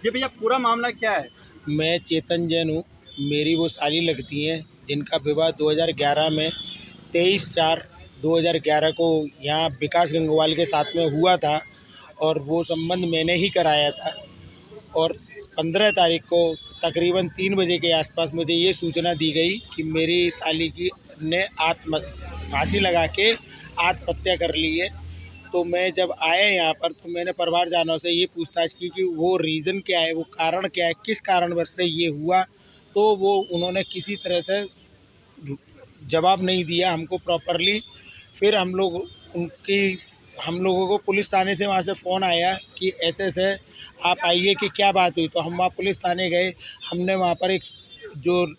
जी भैया, पूरा मामला क्या है? मैं चेतन जैन हूँ। मेरी वो साली लगती हैं जिनका विवाह 2011 में 23/4/2011 को यहाँ विकास गंगवाल के साथ में हुआ था और वो संबंध मैंने ही कराया था। और 15 तारीख को तकरीबन 3 बजे के आसपास मुझे ये सूचना दी गई कि मेरी साली की ने फांसी लगा के आत्महत्या कर ली है। तो मैं जब आया यहाँ पर तो मैंने परिवारजनों से ये पूछताछ की कि वो रीज़न क्या है, वो कारण क्या है, किस कारणवश से ये हुआ। तो वो उन्होंने किसी तरह से जवाब नहीं दिया हमको प्रॉपरली। फिर हम लोगों को पुलिस थाने से वहाँ से फ़ोन आया कि ऐसे आप आइए कि क्या बात हुई। तो हम वहाँ पुलिस थाने गए। हमने वहाँ पर एक जो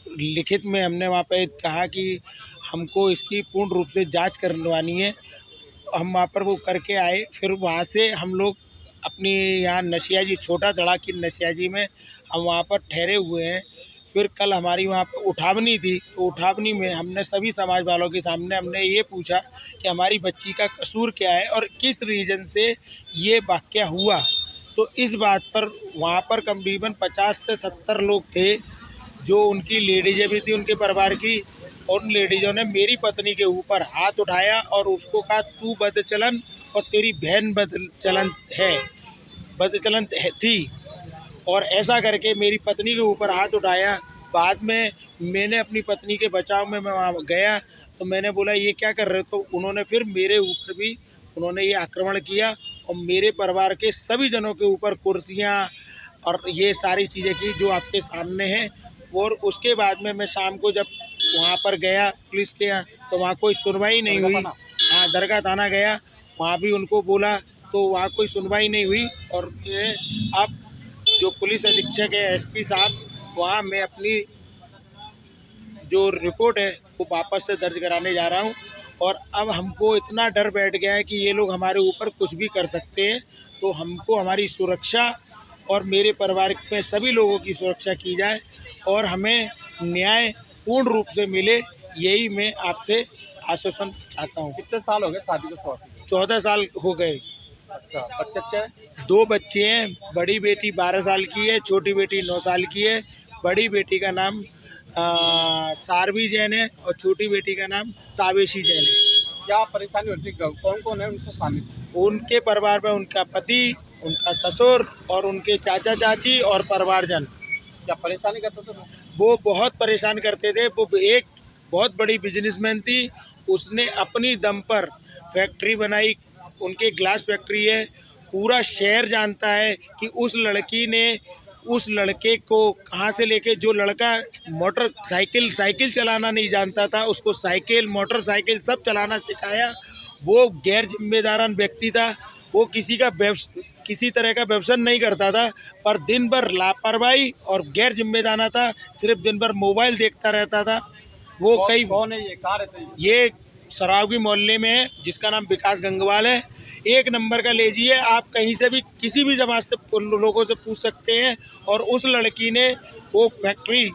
लिखित में हमने वहाँ पे कहा कि हमको इसकी पूर्ण रूप से जांच करवानी है। हम वहाँ पर वो करके आए। फिर वहाँ से हम लोग अपनी यहाँ नशिया जी, छोटा दड़ा की नशिया जी में हम वहाँ पर ठहरे हुए हैं। फिर कल हमारी वहाँ पर उठावनी थी, तो उठावनी में हमने सभी समाज वालों के सामने हमने ये पूछा कि हमारी बच्ची का कसूर क्या है और किस रीज़न से ये वाक़या हुआ। तो इस बात पर वहाँ पर करीबन 50 से 70 लोग थे, जो उनकी लेडीज़ें भी थी उनके परिवार की। और उन लेडीज़ों ने मेरी पत्नी के ऊपर हाथ उठाया और उसको कहा तू बदचलन और तेरी बहन बदचलन थी। और ऐसा करके मेरी पत्नी के ऊपर हाथ उठाया। बाद में मैंने अपनी पत्नी के बचाव में मैं वहाँ गया तो मैंने बोला ये क्या कर रहे हो। तो उन्होंने फिर मेरे ऊपर भी उन्होंने ये आक्रमण किया और मेरे परिवार के सभी जनों के ऊपर कुर्सियाँ और ये सारी चीज़ें की जो आपके सामने हैं। और उसके बाद में मैं शाम को जब वहाँ पर गया पुलिस के यहाँ तो वहाँ कोई सुनवाई नहीं हुई। हाँ, दरगाह थाना गया, वहाँ भी उनको बोला तो वहाँ कोई सुनवाई नहीं हुई। और ये अब जो पुलिस अधीक्षक है एसपी साहब, वहाँ मैं अपनी जो रिपोर्ट है वो वापस से दर्ज कराने जा रहा हूँ। और अब हमको इतना डर बैठ गया है कि ये लोग हमारे ऊपर कुछ भी कर सकते हैं। तो हमको हमारी सुरक्षा और मेरे परिवार में सभी लोगों की सुरक्षा की जाए और हमें न्याय पूर्ण रूप से मिले, यही मैं आपसे आश्वासन चाहता हूँ। कितने साल हो गए शादी को? 14 साल हो गए। अच्छा, बच्चे अच्छे हैं? 2 बच्चे हैं। बड़ी बेटी 12 साल की है, छोटी बेटी 9 साल की है। बड़ी बेटी का नाम सारवी जैन है और छोटी बेटी का नाम तावेशी जैन है। क्या परेशानी होती है? कौन कौन है उनसे शामिल? उनके परिवार में उनका पति, उनका ससुर और उनके चाचा चाची और परिवारजन। क्या परेशानी करते थे लोग? वो बहुत परेशान करते थे। वो एक बहुत बड़ी बिजनेसमैन थी। उसने अपनी दम पर फैक्ट्री बनाई, उनके ग्लास फैक्ट्री है। पूरा शहर जानता है कि उस लड़की ने उस लड़के को कहाँ से लेके, जो लड़का साइकिल चलाना नहीं जानता था उसको साइकिल मोटरसाइकिल सब चलाना सिखाया। वो गैर जिम्मेदारान व्यक्ति था। वो किसी तरह का व्यवसाय नहीं करता था, पर दिन भर लापरवाही और गैर जिम्मेदाराना था। सिर्फ दिन भर मोबाइल देखता रहता था। वो कौन है ये? कहाँ रहते हैं? ये सरावगी मोहल्ले में है, जिसका नाम विकास गंगवाल है। 1 नंबर का लीजिए, आप कहीं से भी किसी भी जमात से लोगों से पूछ सकते हैं। और उस लड़की ने वो फैक्ट्री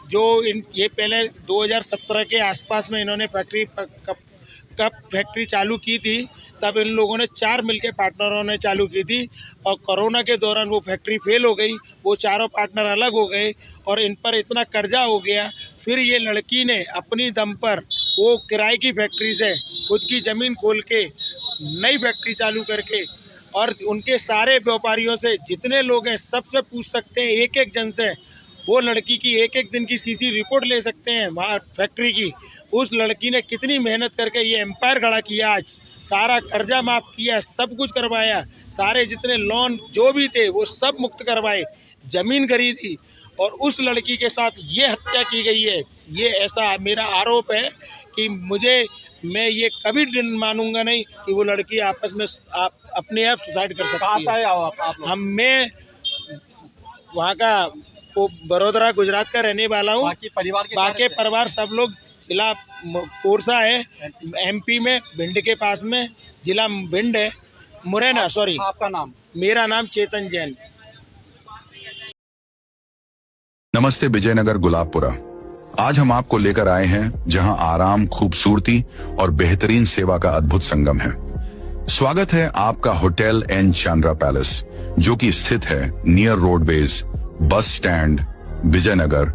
ये पहले 2017 के आसपास में इन्होंने कब फैक्ट्री चालू की थी, तब इन लोगों ने 4 मिलके पार्टनरों ने चालू की थी। और कोरोना के दौरान वो फैक्ट्री फेल हो गई, वो चारों पार्टनर अलग हो गए और इन पर इतना कर्जा हो गया। फिर ये लड़की ने अपनी दम पर वो किराए की फैक्ट्री से खुद की ज़मीन खोल के नई फैक्ट्री चालू करके, और उनके सारे व्यापारियों से जितने लोग हैं सबसे पूछ सकते हैं, एक एक जन से वो लड़की की एक एक दिन की सीसी रिपोर्ट ले सकते हैं वहाँ फैक्ट्री की। उस लड़की ने कितनी मेहनत करके ये एम्पायर खड़ा किया, आज सारा कर्जा माफ़ किया, सब कुछ करवाया, सारे जितने लोन जो भी थे वो सब मुक्त करवाए, ज़मीन खरीदी। और उस लड़की के साथ ये हत्या की गई है। ये ऐसा मेरा आरोप है कि मैं ये कभी दिन मानूंगा नहीं कि वो लड़की आपस में अपने आप सुसाइड कर सकती है। कहाँ से आए आप लोग? मैं वहाँ का वो बड़ोदरा गुजरात का रहने वाला हूँ। बाकी परिवार सब लोग जिला कोरसा है, एमपी में भिंड के पास में, जिला भिंड है, मुरैना। सॉरी, आपका नाम? मेरा नाम चेतन जैन। नमस्ते विजयनगर गुलाबपुरा। आज हम आपको लेकर आए हैं जहां आराम, खूबसूरती और बेहतरीन सेवा का अद्भुत संगम है। स्वागत है आपका होटल एन चंद्रा पैलेस, जो कि स्थित है near roadways, bus stand, Vijaynagar.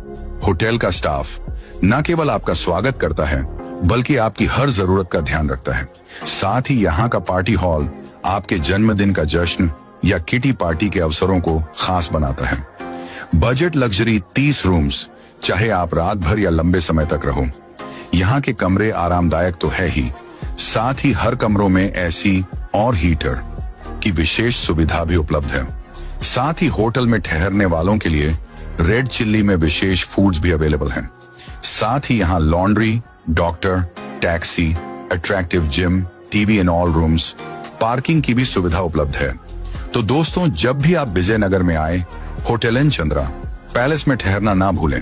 Hotel का स्टाफ न केवल आपका स्वागत करता है बल्कि आपकी हर जरूरत का ध्यान रखता है। साथ ही यहाँ का पार्टी हॉल आपके जन्मदिन का जश्न या किटी पार्टी के अवसरों को खास बनाता है। बजट लग्जरी 30 रूम्स, चाहे आप रात भर या लंबे समय तक रहो। यहाँ के कमरे आरामदायक तो है ही, साथ ही हर कमरों में एसी और हीटर की विशेष सुविधा भी उपलब्ध है। साथ ही होटल में ठहरने वालों के लिए रेड चिल्ली में विशेष फूड्स भी अवेलेबल हैं। साथ ही यहाँ laundry, doctor, taxi, attractive gym, TV in all rooms, parking की भी सुविधा उपलब्ध है। तो दोस्तों, जब भी आप विजयनगर में आए, होटल एन चंद्रा पैलेस में ठहरना ना भूलें।